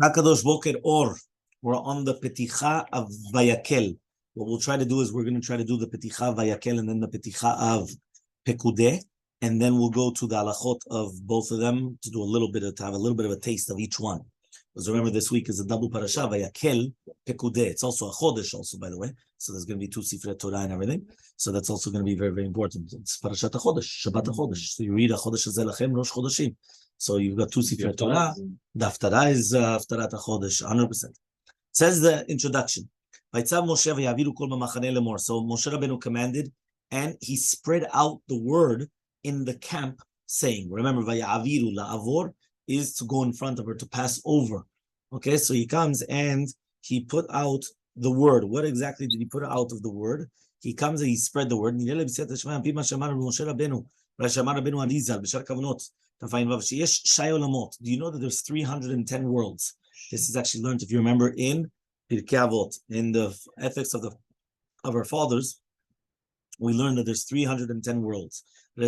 Hakadosh Boker Or. We're on the Peticha of Vayakhel. What we'll try to do is we're going to try to do the Peticha of Vayakhel and then the Peticha of Pekudeh, and then we'll go to the halachot of both of them to do to have a little bit of a taste of each one. Because remember, this week is a double parasha, Vayakhel, Pekudeh. It's also a chodesh, also, by the way. So there's going to be 2 Sifrei Torah and everything. So that's also going to be very, very important. It's Parashat HaChodesh, Shabbat HaChodesh. So you read HaChodesh Hazeh Lachem, Rosh Chodeshim. So you've got 2 Sifrei Torah. The Haftarah is Haftarat HaChodesh, 100%. It says the introduction. So Moshe Rabbeinu commanded, and he spread out the word in the camp, saying, remember, Vayaviru la'avor is to go in front of her, to pass over. Okay, so he comes and he put out the word. What exactly did he put out of the word? He comes and he spread the word. Do you know that there's 310 worlds? This is actually learned, if you remember, in Pirkei Avot, in the ethics of our fathers. We learned that there's 310 worlds. You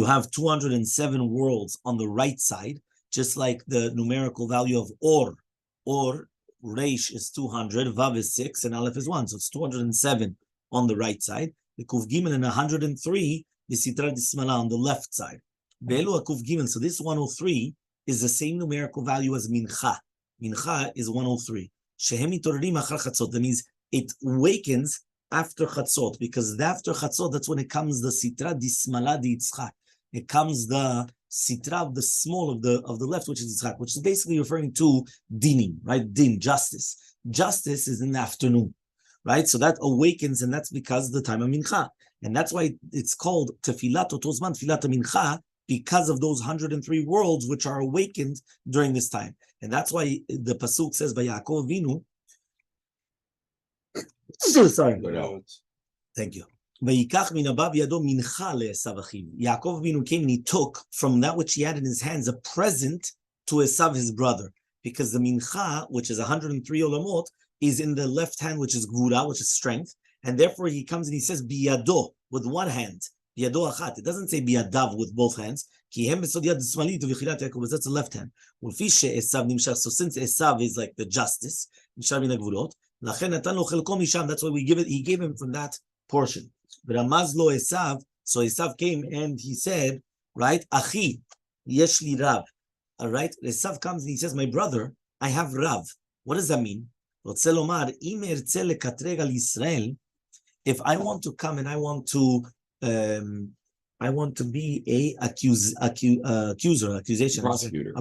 have 207 worlds on the right side, just like the numerical value of Or. Or, Reish is 200, Vav is 6, and Aleph is 1. So it's 207 on the right side. The Kuf Gimel and 103, the Sitra Dismala on the left side. Be'elu Kuf Gimel, so this 103 is the same numerical value as Mincha. Mincha is 103. Shehemi Torarim Achar Chatzot. That means it awakens after Chatzot, because after Chatzot, that's when it comes the Sitra Dismala di Yitzchak. It comes the Sitra of the small of the left, which is Yitzchak, which is basically referring to dinim, right? Din, justice. Justice is in the afternoon, right? So that awakens, and that's because of the time of Mincha. And that's why it's called Tefilat Otozman, Tefilat Mincha, because of those 103 worlds which are awakened during this time. And that's why the Pasuk says by Yaakov Avinu, sorry. Thank you. Yaakov Avinu came and he took from that which he had in his hands a present to Esav, his brother, because the mincha, which is 103 olamot, is in the left hand, which is gvura, which is strength, and therefore he comes and he says biyado, with one hand, biyado achat. It doesn't say biyadav, with both hands. That's the left hand. So since Esav is like the justice, that's why he gave him from that portion. But Amazlo Esav, so Esav came and he said, right, Achi, yesh li Rav. All right, Esav comes and he says, my brother, I have Rav. What does that mean? If I want to come and I want to be a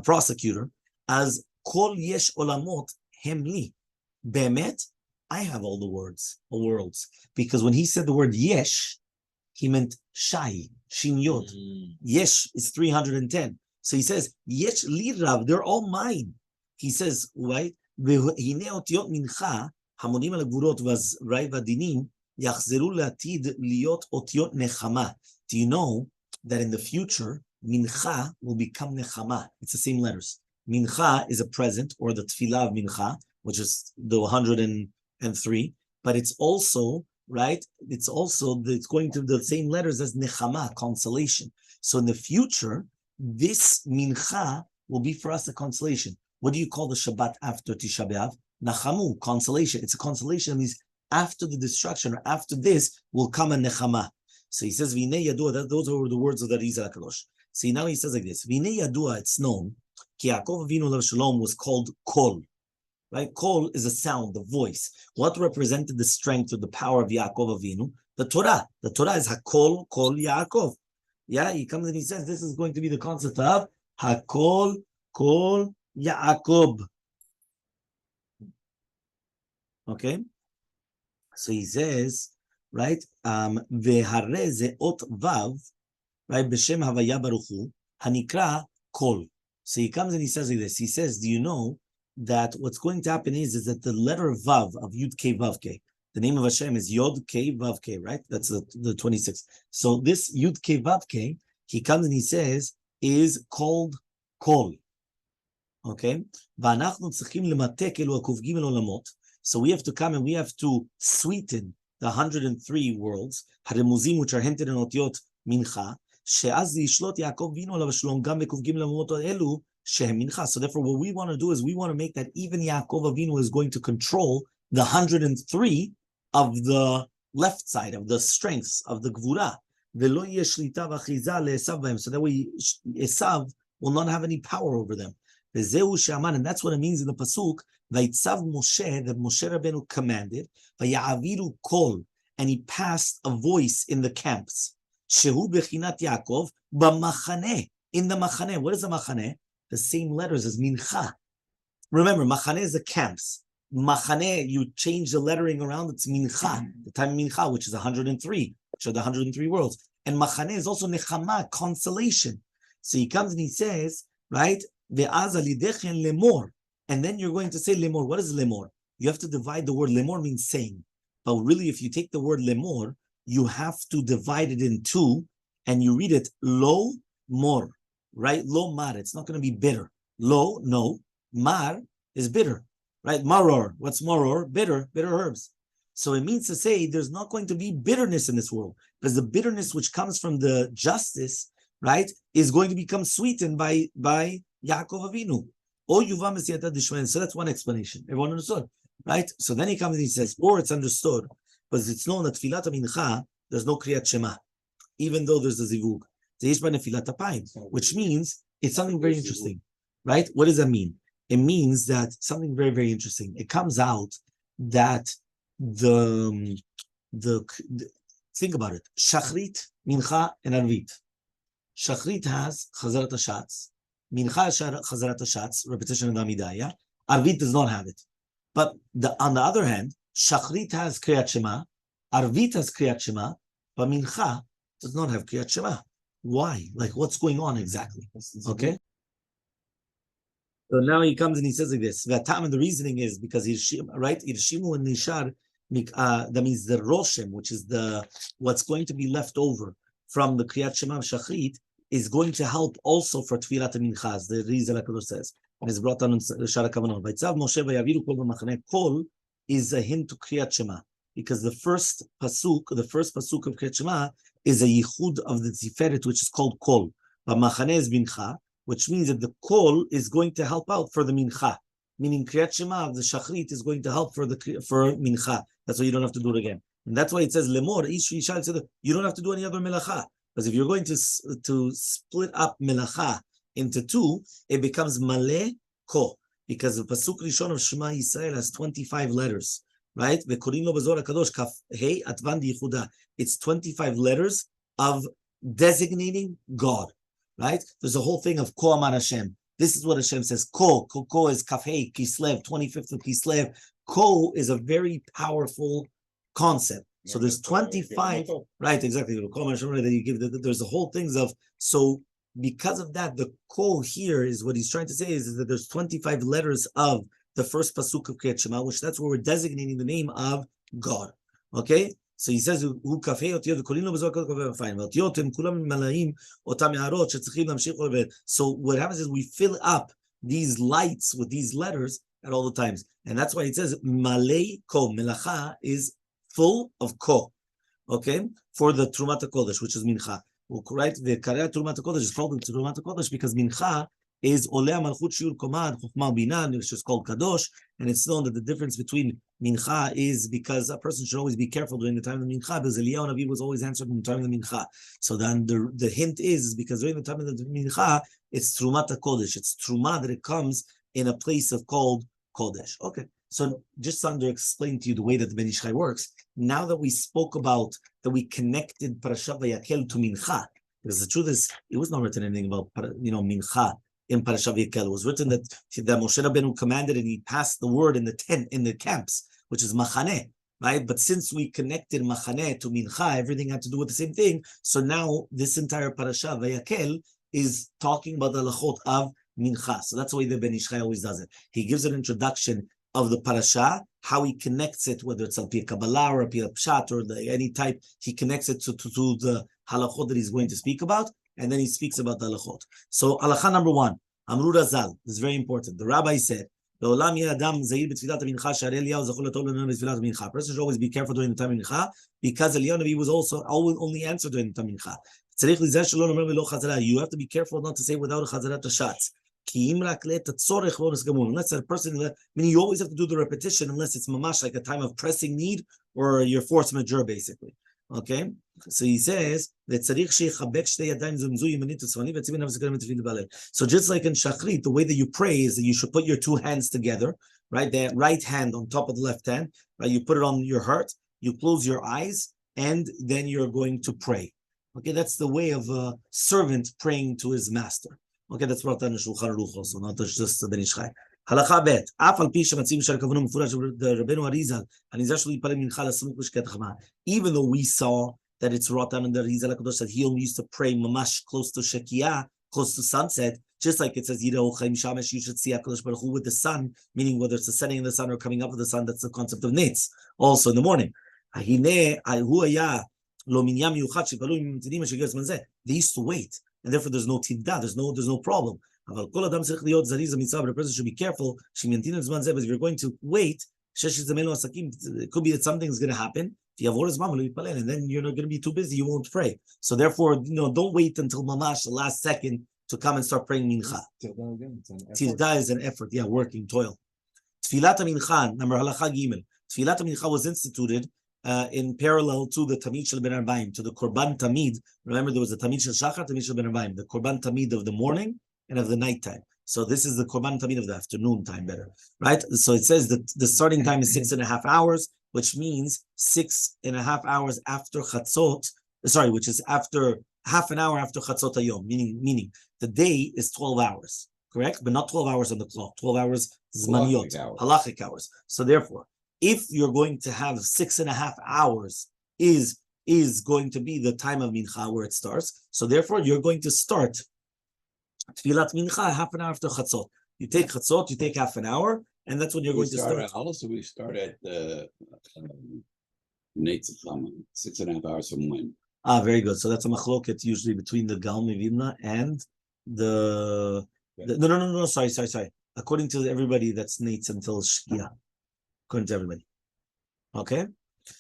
prosecutor, as kol yesh olamot hemli, bemet, I have all the worlds, because when he said the word yesh, he meant shai, shin yod. Yesh is 310. So he says, yesh li rav, they're all mine. He says, right? V'hine otiyot mincha, hamodim al gvurot v'azrai v'adinim, yachzeru le'atid liot otiyot nechama. Do you know that in the future, mincha will become nechama? It's the same letters. Mincha is a present, or the tefillah of mincha, which is the 103, but it's also, right, it's going to the same letters as nechama, consolation. So in the future, this mincha will be for us a consolation. What do you call the Shabbat after Tisha B'Av? Nachamu, consolation. It's a consolation. It means after the destruction, or after this, will come a nechama. So he says, V'nei yadua, those are the words of the Rizal HaKadosh. See, now he says like this, V'nei yadua, it's known, Ki Yaakov Avinu Lev Shalom was called Kol. Right? Kol is a sound, the voice. What represented the strength or the power of Yaakov Avinu? The Torah. The Torah is Hakol, Kol Yaakov. Yeah, he comes and he says this is going to be the concept of Hakol, Kol Yaakov. Okay? So he says, right? Vehare ze ot vav, right? B'shem Havaya Baruch Hu, Hanikra Kol. So he comes and he says like this. He says, do you know that what's going to happen is that the letter Vav of Yud K Vav K, the name of Hashem is Yod K Vav K, right? That's the 26th. So this Yud K Vav K, he comes and he says, is called Kol. Okay? So we have to come and we have to sweeten the 103 worlds, haremuzim, which are hinted in Otiot Mincha, she'az yishlot Yaakov vino alav shalom gam bekuf gimel amot elu shehem mincha. So therefore, what we want to do is we want to make that even Yaakov Avinu is going to control the 103 of the left side of the strengths of the gvura. So that way, Esav will not have any power over them. And that's what it means in the pasuk. Vaitzav Moshe, that Moshe Rabbeinu commanded, Vayaviru kol, and he passed a voice in the camps. Shehu bechinat Yaakov b'machane, in the machane. What is the machane? The same letters as mincha. Remember, machane is the camps. Machane, you change the lettering around, it's mincha, the time of mincha, which is 103, which are the 103 worlds. And machane is also nechama, consolation. So he comes and he says, right, ve'az alidechen lemor. And then you're going to say lemor. What is lemor? You have to divide the word. Lemor means saying. But really, if you take the word lemor, you have to divide it in two, and you read it lo mor, right? Lo mar. It's not going to be bitter. Lo, no. Mar is bitter, right? Maror. What's maror? Bitter herbs. So it means to say there's not going to be bitterness in this world, because the bitterness which comes from the justice, right, is going to become sweetened by Yaakov Avinu. So that's one explanation. Everyone understood, right? So then he comes and he says, or it's understood, because it's known that Tfilat mincha, there's no Kriyat Shema, even though there's the Zivug. Which means it's something very interesting, right? What does that mean? It means that something very, very interesting. It comes out that the think about it. Shachrit, Mincha, and Arvit. Shachrit has Chazarat HaShatz. Mincha has Chazarat HaShatz, repetition of the Amidaya. Arvit does not have it. But on the other hand, Shachrit has Kriyat Shema, Arvit has Kriyat Shema, but Mincha does not have Kriyat Shema. Why? Like, what's going on exactly? Okay? So now he comes and he says like this. And the reasoning is because right? Irshimu and Nishar, that means the Roshem, which is what's going to be left over from the Kriyat Shema of Shachrit, is going to help also for Tfilat Minchas. The reason HaKadosh says, and it's brought down in Shara Kavanah. Vaitzav Moshe vayaviru kol b'machane. Kol is a hint to Kriyat Shema, because the first pasuk of Kriyat Shema is a yichud of the Tiferet, which is called kol. B'machane is mincha, which means that the kol is going to help out for the mincha. Meaning Kriyat Shema of the Shachrit is going to help for mincha. That's why you don't have to do it again. And that's why it says lemor, you don't have to do any other melacha. Because if you're going to split up melacha into two, it becomes maleh ko. Because the pasuk rishon of Shema Yisrael has 25 letters, right? It's 25 letters of designating God, right? There's a whole thing of ko amar Hashem. This is what Hashem says. Ko is kafhei kislev, 25th of kislev. Ko is a very powerful concept. So there's 25, right? Exactly. That you give. There's the whole things of, so because of that, the ko here is what he's trying to say is that there's 25 letters of the first pasuk of Kriyat Shema, which that's where we're designating the name of God. Okay. So he says, "Hu kafei otiyot v'kolino b'zohar fine. Otiyot kulam malaim otam yarot shetzrichim lamshich." So what happens is we fill up these lights with these letters at all the times, and that's why it says malei ko. Melacha is full of ko, okay, for the Trumat HaKodesh, which is mincha. Right? The Karei Trumat HaKodesh is called Trumat HaKodesh because mincha is Oleh Malchut Shiur Komad Chokhmah Binah, which is called Kadosh, and it's known that the difference between mincha is because a person should always be careful during the time of the mincha, because Eliyahu Navi was always answered in the time of the mincha. So then the hint is because during the time of the mincha, it's Trumat HaKodesh. It's Truma that it comes in a place of called Kodesh. Okay. So just to explain to you the way that the Ben Ish Chai works, now that we spoke about that we connected Parashat Vayakhel to Mincha, because the truth is, it was not written anything about Mincha in Parashat Vayakhel. It was written that Moshe Rabbeinu commanded and he passed the word in the tent, in the camps, which is Machane, right? But since we connected Machane to Mincha, everything had to do with the same thing. So now this entire Parashat Vayakhel is talking about the halachot of Mincha. So that's the way the Ben Ish Chai always does it. He gives an introduction of the parasha, how he connects it, whether it's al pi Kabbalah or al pi Pshat or any type, he connects it to the halachot that he's going to speak about, and then he speaks about the halachot. So halacha number 1, Amru Razal, this is very important. The rabbi said, a person should always be careful during the time of mincha, because Eliyahu Navi was also only answered during the time of mincha. You have to be careful not to say without a chazarat hashatz. Unless a person, meaning you always have to do the repetition unless it's mamash like a time of pressing need or your force majeure, basically. Okay, so he says that so just like in shachrit, the way that you pray is that you should put your two hands together, right? That right hand on top of the left hand, right? You put it on your heart, you close your eyes, and then you're going to pray. Okay, that's the way of a servant praying to his master. Okay, that's brought down in Shulchan Aruch also, not just Ben Ish Chai. הלכה ב' אף על פי שמציעים שהכוונו מפורש רבנו אריזל, הנזהר שלו יתפלל מנחה לסמוך בשקיעת החמה. Even though we saw that it's brought down in the Arizal HaKadosh that he only used to pray mamash close to Shekiah, close to sunset, just like it says, Yirau Chaim Shamesh, you should see HaKadosh Baruch Hu with the sun, meaning whether it's the setting of the sun or coming up of the sun, that's the concept of Netz, also in the morning. They used to wait, and therefore there's no tidda, there's no problem. But a person should be careful. But if you're going to wait, it could be that something's going to happen, and then you're not going to be too busy, you won't pray. So therefore, don't wait until mamash, the last second, to come and start praying mincha. Tirda is an effort, working, toil. Tfilat mincha, number halacha gimel. Tfilat mincha was instituted in parallel to the Tamid Shel Ben Arbaim, to the Korban Tamid. Remember, there was the Tamid Shel Shachar, Tamid Shel Ben Arbaim, the Korban Tamid of the morning and of the night time. So this is the Korban Tamid of the afternoon time, better, right? So it says that the starting time is 6.5 hours, which means 6.5 hours after Chatzot, which is after half an hour after Chatzot Hayom, meaning the day is 12 hours, correct? But not 12 hours on the clock, 12 hours Zmaniyot, halachic hours. So therefore, if you're going to have 6.5 hours is going to be the time of mincha where it starts. So therefore, you're going to start Tfilat mincha half an hour after chatzot. You take chatzot, you take half an hour, and that's when you're going to start. Also, we start at Neitz 6.5 hours from when. Very good. So that's a machloket usually between the Gal Mevimna and the no. Sorry. According to everybody, that's Neitz until Shkia. According to everybody. Okay?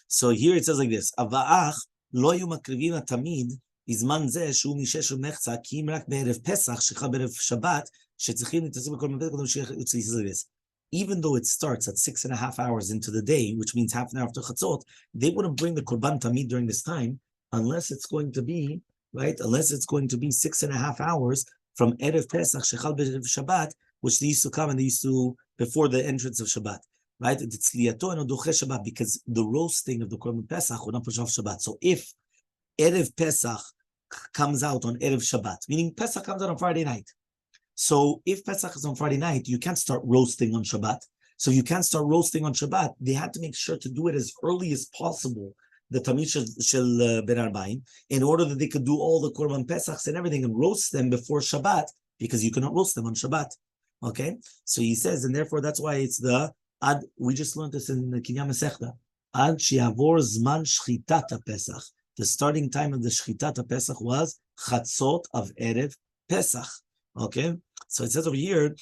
So here it says like this. Ava'ach lo yu makrivina tamid izman zeh shu mishesh umechza ki im rak be'erev Pesach shecha be'erev Shabbat shetzrichim nitzasim b'kol mabed kodem sheich. It says like this. Even though it starts at 6.5 hours into the day, which means half an hour after Chatzot, they wouldn't bring the Korban Tamid during this time unless it's going to be, right? Unless it's going to be 6.5 hours from Erev Pesach shechal be'erev Shabbat, which they used to come and they used to before the entrance of Shabbat. Right? It's liyato and odoche Shabbat, because the roasting of the Korban Pesach would not push off Shabbat. So if Erev Pesach comes out on Erev Shabbat, meaning Pesach comes out on Friday night. So if Pesach is on Friday night, you can't start roasting on Shabbat. So you can't start roasting on Shabbat. They had to make sure to do it as early as possible, the Tamid Shel Ben Arbaim, in order that they could do all the Korban Pesachs and everything and roast them before Shabbat, because you cannot roast them on Shabbat. Okay? So he says, and therefore that's why it's we just learned this in the Kinya Masechta. Ad shiavor zman shchitat Pesach. The starting time of the shchitat Pesach was chatzot of Erev Pesach. Okay, so it says over here.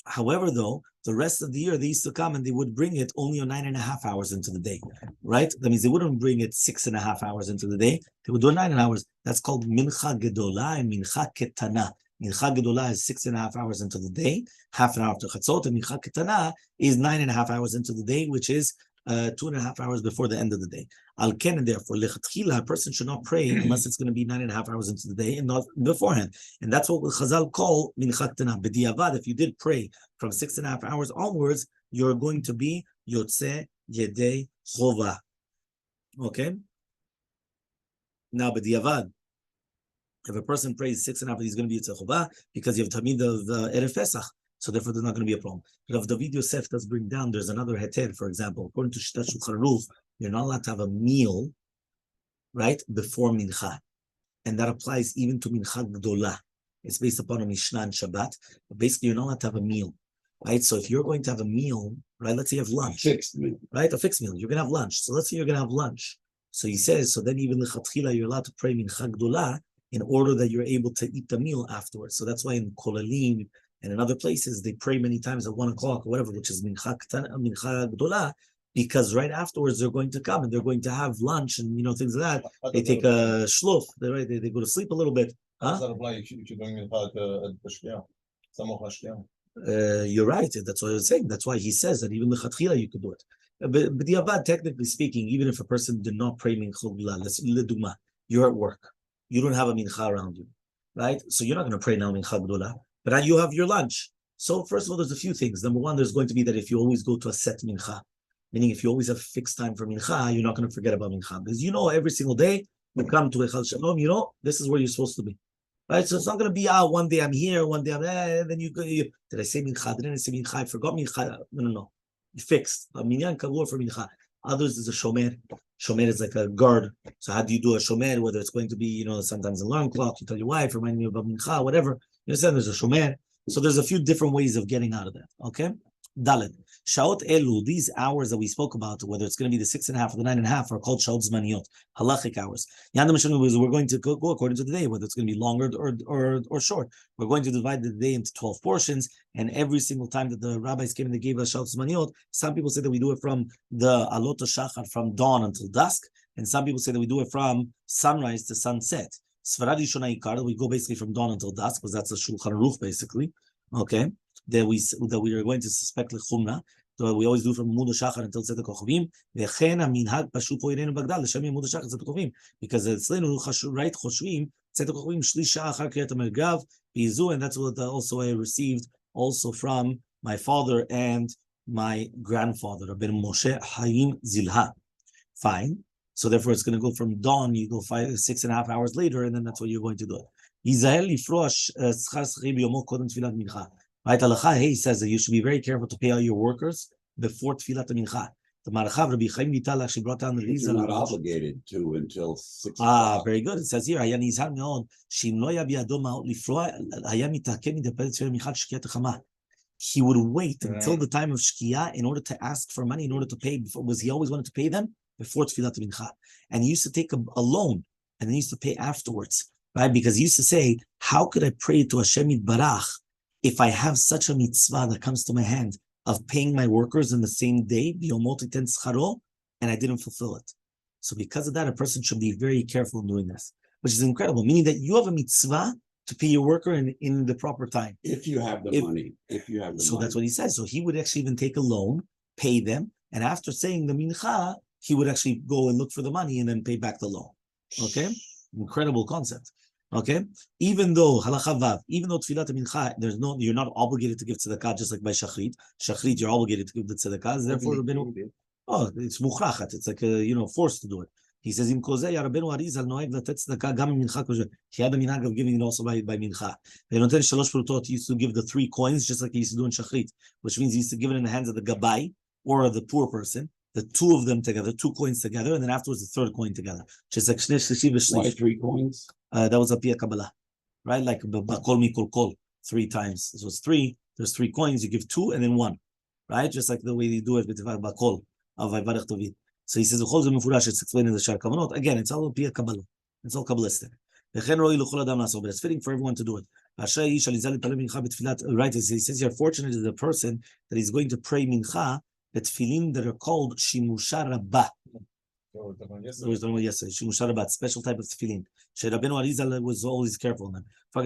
However, though, the rest of the year they used to come and they would bring it only on 9.5 hours into the day, right? That means they wouldn't bring it 6.5 hours into the day. They would do 9 hours. That's called mincha gedola and mincha ketana. Mincha Gedolah is 6.5 hours into the day, half an hour after Chatzot, and Mincha Ketana is 9.5 hours into the day, which is 2.5 hours before the end of the day. Al Ken, and therefore, Lechatchila, a person should not pray unless it's going to be 9.5 hours into the day and not beforehand. And that's what Chazal call Mincha Ketana. B'diavad, if you did pray from 6.5 hours onwards, you're going to be Yotze Yedei Chova. Okay? Now, B'diavad, if a person prays 6.5, he's going to be Yotze Chova because you have Tamid of Erev Pesach. So therefore, there's not going to be a problem. But if David Yosef does bring down, there's another heter, for example, according to Shita Shulchan Aruch, you're not allowed to have a meal, right, before Mincha. And that applies even to Mincha Gdolah. It's based upon a Mishnah and Shabbat. But basically, you're not allowed to have a meal, right? So if you're going to have a meal, right, let's say you have lunch. A fixed meal. Right, a fixed meal. You're going to have lunch. So let's say you're going to have lunch. So he says, so then even Lechatchila, you're allowed to pray Mincha Gdolah in order that you're able to eat the meal afterwards. So that's why in Kolalim, and in other places, they pray many times at 1 o'clock or whatever, which is Mincha Gdolah, because right afterwards they're going to come and they're going to have lunch and things like that. They take a shluf, they go to sleep a little bit. Huh? You're right. That's what I was saying. That's why he says that even lechatchila you could do it. But the abad, technically speaking, even if a person did not pray mincha, you're at work, you don't have a mincha around you, right? So you're not going to pray now mincha gdola, but now you have your lunch. So first of all, there's a few things. Number one, there's going to be that if you always go to a set mincha, meaning if you always have fixed time for mincha, you're not going to forget about mincha because every single day you come to Hechal Shalom, this is where you're supposed to be. Right, so it's not going to be one day I'm here, one day I'm there, then you go. Did I say mincha? Didn't I say mincha? I forgot mincha. No. You fixed a minyan kavur for mincha. Others is a shomer. Shomer is like a guard. So how do you do a shomer? Whether it's going to be sometimes an alarm clock. You tell your wife, remind me about mincha, whatever. You understand? There's a shomer. So there's a few different ways of getting out of that. Okay. Dalet. Shaot elu, these hours that we spoke about, whether it's going to be the 6.5 or the 9.5, are called shaot zmaniyot, halachic hours. We're going to go according to the day, whether it's going to be longer or short. We're going to divide the day into 12 portions, and every single time that the rabbis came and they gave us shaot zmaniyot, some people say that we do it from the alot shachar, from dawn until dusk, and some people say that we do it from sunrise to sunset. Sfaradi shona ikar, we go basically from dawn until dusk, because that's a shulchan aruch basically. Okay. That we are going to suspect lechumna. So we always do from Muda Shachar until Tzedek Kochavim. Vechen minhag pashut po irenu bagdal l'shem Muda Shachar Tzedek Kochavim, because it's right choshvim Tzedek Kochavim shlish shah achar kriyat hamergav bizu, and that's what also I received also from my father and my grandfather, Rabbi Moshe Hayim Zilha. Fine. So therefore, it's going to go from dawn. You go 6.5 hours later, and then that's what you're going to do. Yizahel lifrosh schar schei biyomo kodem tfilat mincha. Right, Halacha Hey says that you should be very careful to pay all your workers before Tfilat Mincha. The Marachav Rabbi Chaim Vital actually brought down the reason. You're not obligated to until 6 o'clock. Very good. It says here, he would wait until the time of Shkia in order to ask for money, in order to pay. He always wanted to pay them before Tfilat Mincha. And he used to take a loan, and then he used to pay afterwards, right? Because he used to say, how could I pray to Hashem Yitbarach if I have such a mitzvah that comes to my hand of paying my workers in the same day, and I didn't fulfill it? So because of that, a person should be very careful in doing this, which is incredible, meaning that you have a mitzvah to pay your worker in the proper time. If you have the money. So that's what he says. So he would actually even take a loan, pay them, and after saying the mincha, he would actually go and look for the money and then pay back the loan. Okay? Incredible concept. Okay, even though halacha vav, even though tfilat mincha, you're not obligated to give tzedakah, just like by shachrit. Shachrit, you're obligated to give the tzedakah. Therefore, it's muchrachat. It's like forced to do it. He says im kozeh Rabbeinu Arizal noeg latet tzedakah gam mincha kozeh. He had the minhag of giving it also by mincha. They don't tell shalosh prutot. He used to give the 3 coins, just like he used to do in shachrit, which means he used to give it in the hands of the gabai or the poor person. The 2 of them together, 2 coins together, and then afterwards the 3rd coin together. Just like why 3 coins? That was a pia Kabbalah, right? Like bakol mikol kol 3 times. So it's 3. There's 3 coins. You give 2 and then 1, right? Just like the way they do it with bakol of Vayvarech David. So he says it's explained in the Shar Kavanot. Again, it's all pia Kabbalah. It's all Kabbalistic. But it's fitting for everyone to do it. Right? He says you're fortunate is the person that is going to pray mincha. The tefillin that are called shimusha rabbah. Shimusha rabbah, special type of tefillin. Rabbeinu Arizal was always careful on them. So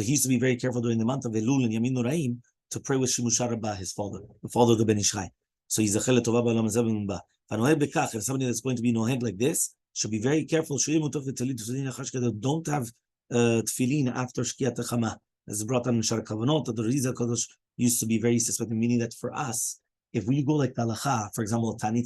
he used to be very careful during the month of Elul and Yamin Noraim to pray with shimusha rabbah, his father, the father of the Ben Ishchai. So he's a chelet tova ba'olam hazeh v'minba. If somebody that's going to be nohed like this should be very careful. Don't have tefillin after shkiat hachama. As brought down in Shar Kavanot, that the Rizal Kodesh used to be very suspecting, meaning that for us, if we go like Talacha, for example, Tanit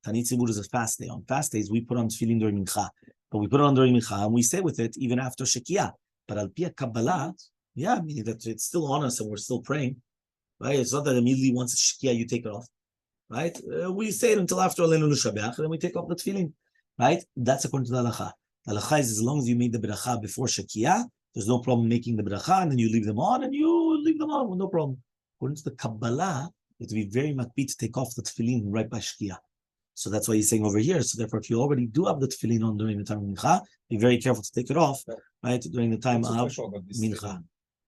Tzibur is a fast day. On fast days, we put on tefillin during Mincha, but we put it on during Mincha, and we stay with it even after Shekiah. But Al Pia Kabbalah, meaning that it's still on us and we're still praying, right? It's not that immediately once it's Shekiah, you take it off, right? We say it until after Aleinu L'Shabeach, and then we take off the tefillin, right? That's according to the Halacha. The Halacha is as long as you made the bracha before Shekiah, there's no problem making the bracha, and then you leave them on, and you leave them on, no problem. According to the Kabbalah, you have to be very makbid to take off the tefillin right by Shkia. So that's why he's saying over here. So therefore, if you already do have the tefillin on during the time of Mincha, be very careful to take it off, right, during the time of Mincha.